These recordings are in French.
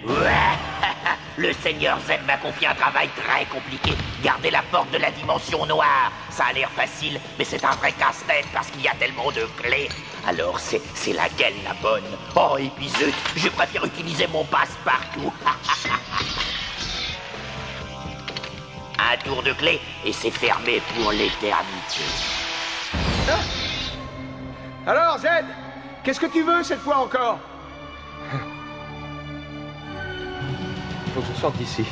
Ouais. Le Seigneur Z m'a confié un travail très compliqué. Garder la porte de la dimension noire. Ça a l'air facile, mais c'est un vrai casse-tête parce qu'il y a tellement de clés. Alors c'est laquelle la bonne? Oh, et puis zut, je préfère utiliser mon passe-partout. Un tour de clé et c'est fermé pour l'éternité. Alors, Z, qu'est-ce que tu veux cette fois encore? Faut que je sorte d'ici.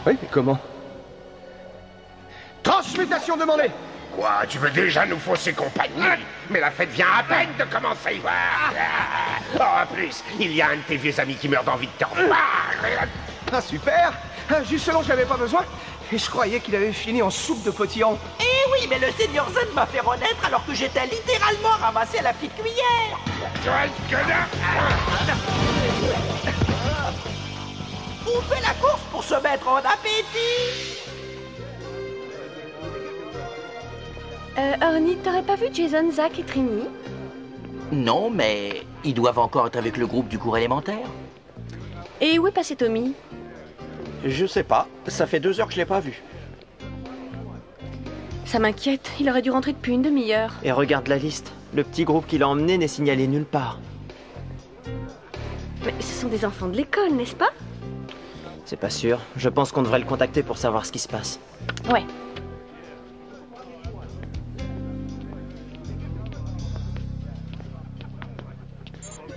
Oui, mais comment? Transmutation demandée! Quoi, tu veux déjà nous fausser compagnie? Mais la fête vient à peine de commencer. Oh, en plus, il y a un de tes vieux amis qui meurt d'envie de te revoir. Ah, super! Juste ce dont je n'avais pas besoin. Et je croyais qu'il avait fini en soupe de potiron. Eh oui, mais le Seigneur Z m'a fait renaître alors que j'étais littéralement ramassé à la petite cuillère. Toi, le connard! On fait la course pour se mettre en appétit. Orny, t'aurais pas vu Jason, Zach et Trini? Non, mais ils doivent encore être avec le groupe du cours élémentaire. Et où est passé Tommy? Je sais pas, ça fait 2 heures que je l'ai pas vu. Ça m'inquiète, il aurait dû rentrer depuis une demi-heure. Et regarde la liste, le petit groupe qui l'a emmené n'est signalé nulle part. Mais ce sont des enfants de l'école, n'est-ce pas? C'est pas sûr, je pense qu'on devrait le contacter pour savoir ce qui se passe. Ouais.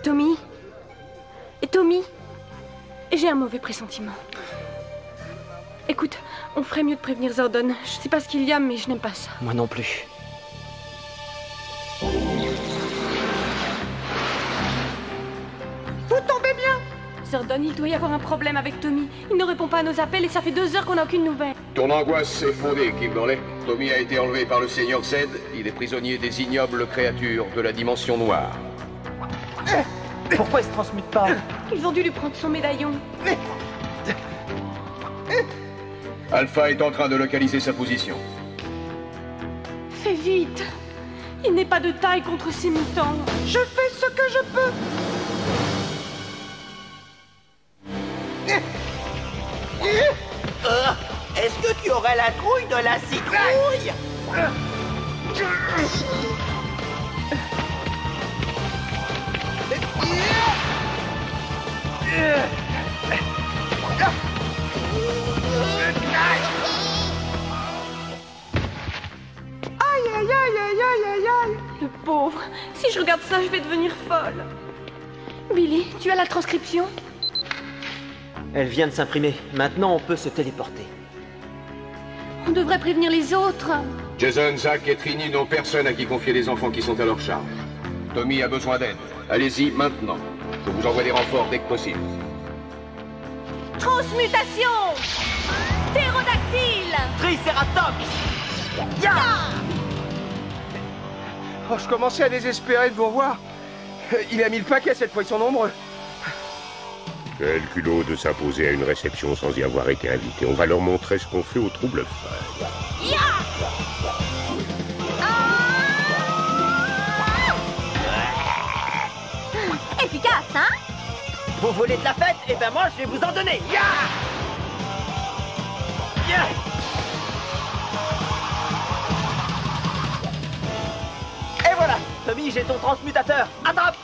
Tommy? Tommy? J'ai un mauvais pressentiment. Écoute, on ferait mieux de prévenir Zordon. Je sais pas ce qu'il y a, mais je n'aime pas ça. Moi non plus. Vous tombez bien. Zordon, il doit y avoir un problème avec Tommy. Il ne répond pas à nos appels et ça fait 2 heures qu'on n'a aucune nouvelle. Ton angoisse est fondée, Kimberley. Tommy a été enlevé par le Seigneur Z. Il est prisonnier des ignobles créatures de la dimension noire. Pourquoi il se transmute pas? Ils ont dû lui prendre son médaillon. Alpha est en train de localiser sa position. Fais vite. Il n'est pas de taille contre ces mutants. Je fais ce que je peux. Est-ce que tu aurais la trouille de la citrouille? Aïe, aïe, aïe, aïe, aïe, aïe, aïe. Le pauvre. Si je regarde ça, je vais devenir folle. Billy, tu as la transcription? Elle vient de s'imprimer. Maintenant, on peut se téléporter. On devrait prévenir les autres. Jason, Zach et Trini n'ont personne à qui confier les enfants qui sont à leur charge. Tommy a besoin d'aide. Allez-y maintenant. Je vous envoie des renforts dès que possible. Transmutation! Ptérodactyle! Triceratops! Oh, je commençais à désespérer de vous revoir. Il a mis le paquet cette fois, ils sont nombreux. Quel culot de s'imposer à une réception sans y avoir été invité. On va leur montrer ce qu'on fait aux troubles frères. Efficace, hein? Vous voulez de la fête? Eh ben moi, je vais vous en donner. Et voilà, Tommy, j'ai ton transmutateur. Attrape!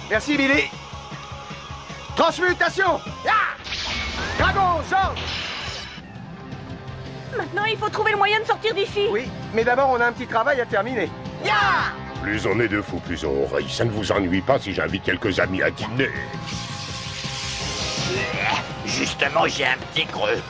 Merci, Billy. Transmutation! Dragon, sort! Maintenant, il faut trouver le moyen de sortir d'ici. Oui, mais d'abord, on a un petit travail à terminer. Plus on est de fous, plus on rit. Ça ne vous ennuie pas si j'invite quelques amis à dîner? Justement, j'ai un petit creux.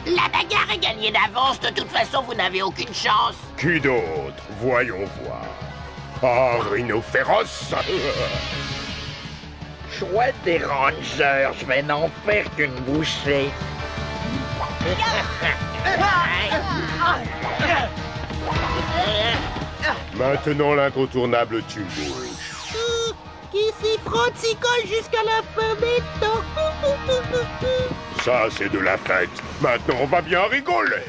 La bagarre est gagnée d'avance. De toute façon, vous n'avez aucune chance. Qui d'autre? Voyons voir. Oh, Rhino féroce! Chouette des rangers, je vais n'en faire qu'une bouchée. Maintenant, l'incontournable tue bouche. Qui s'y frotte s'y colle jusqu'à la fin des temps. Ça, c'est de la fête. Maintenant, on va bien rigoler.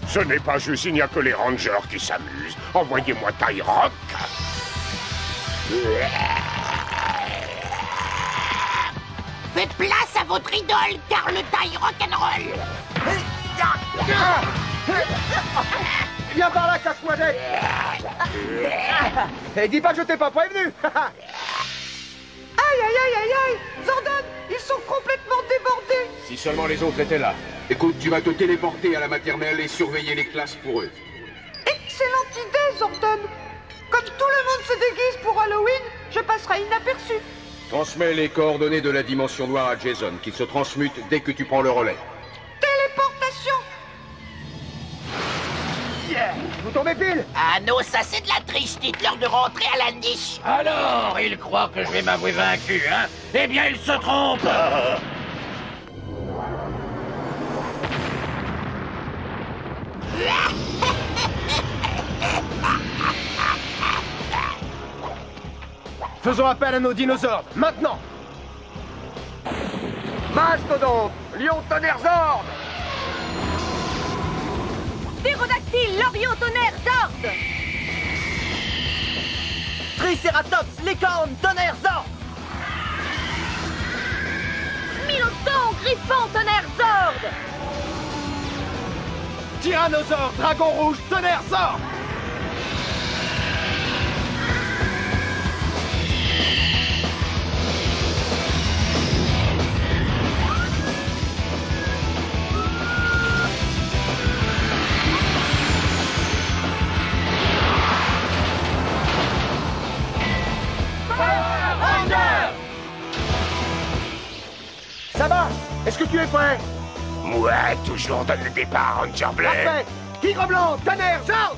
Ce n'est pas juste, il n'y a que les rangers qui s'amusent. Envoyez-moi Tyrock. Faites place à votre idole, car le taille rock'n'roll. Viens par là, casse-noisette. Et dis pas que je t'ai pas prévenu. Aïe, aïe, aïe, aïe, aïe! Zordon, ils sont complètement débordés! Si seulement les autres étaient là. Écoute, tu vas te téléporter à la maternelle et surveiller les classes pour eux. Excellente idée, Zordon! Comme tout le monde se déguise pour Halloween, je passerai inaperçu. Transmets les coordonnées de la dimension noire à Jason, qu'il se transmute dès que tu prends le relais. Téléportation! Vous tombez pile. Ah non, ça c'est de la triche, dites-leur de rentrer à la niche. Alors, il croit que je vais m'avouer vaincu, hein? Eh bien, il se trompe. Faisons appel à nos dinosaures, maintenant. Mastodonte, Lion Tonnerre Zord. Ptérodactyle, Loriot, Tonnerre, Zord. Triceratops, Licorne, Tonnerre, Zord. Milodon, Griffon, Tonnerre, Zord. Tyrannosaure, Dragon Rouge, Tonnerre Zord. Ça va? Est-ce que tu es prêt? Ouais, toujours donne le départ, Ranger Bleu. Parfait. Tigre blanc, Tonnerre, Zord.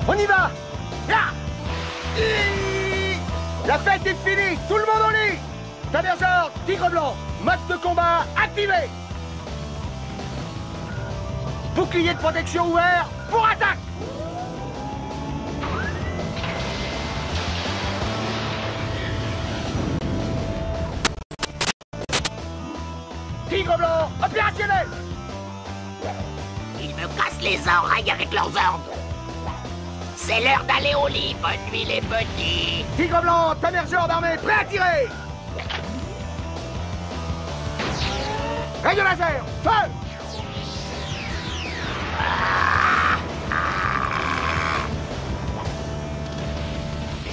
On y va. La fête est finie. Tout le monde au lit. Tonnerre, Zord, Tigre blanc. Mode de combat activé. Bouclier de protection ouvert pour attaque. Tigre blanc, opérationnel. Ils me cassent les oreilles avec leurs ordres. C'est l'heure d'aller au lit, bonne nuit les petits. Tigre blanc, Tonnerre Zord armé, prêt à tirer. Rayon laser, feu.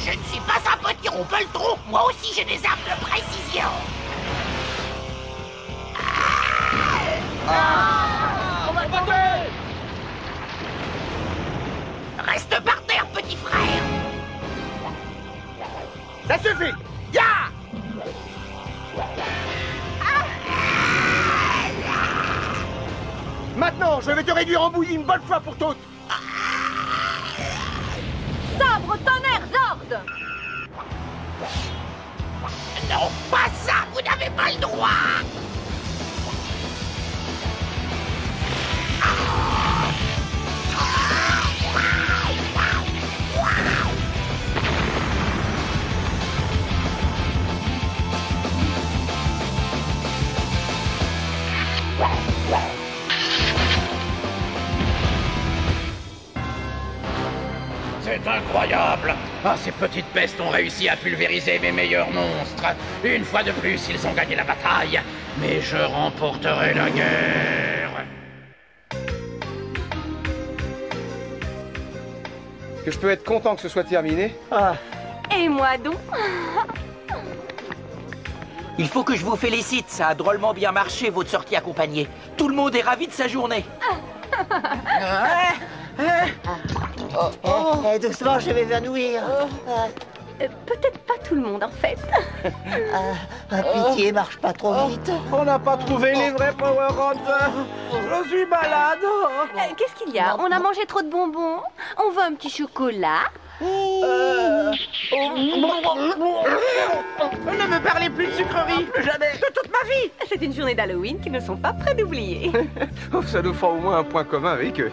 Je ne suis pas un petit rompeltron, moi aussi j'ai des armes de précision. On va tomber. Reste par terre, petit frère. Ça suffit. Ya. Maintenant, je vais te réduire en bouillie une bonne fois pour toutes. Sabre, Tonnerre, Zord. Non, pas ça, vous n'avez pas le droit. C'est incroyable. Ah, ces petites pestes ont réussi à pulvériser mes meilleurs monstres. Une fois de plus, ils ont gagné la bataille. Mais je remporterai la guerre. Que je peux être content que ce soit terminé. Ah, Et moi donc. Il faut que je vous félicite, ça a drôlement bien marché, votre sortie accompagnée. Tout le monde est ravi de sa journée. doucement, je vais m'évanouir. Peut-être pas tout le monde en fait. Pitié, marche pas trop vite. On n'a pas trouvé les vrais Power Rangers. Je suis malade. Qu'est-ce qu'il y a? On a mangé trop de bonbons? On veut un petit chocolat? Ne me parlez plus de sucreries, plus jamais. De toute ma vie. C'est une journée d'Halloween qu'ils ne sont pas prêts d'oublier. Oh, ça nous fera au moins un point commun avec eux.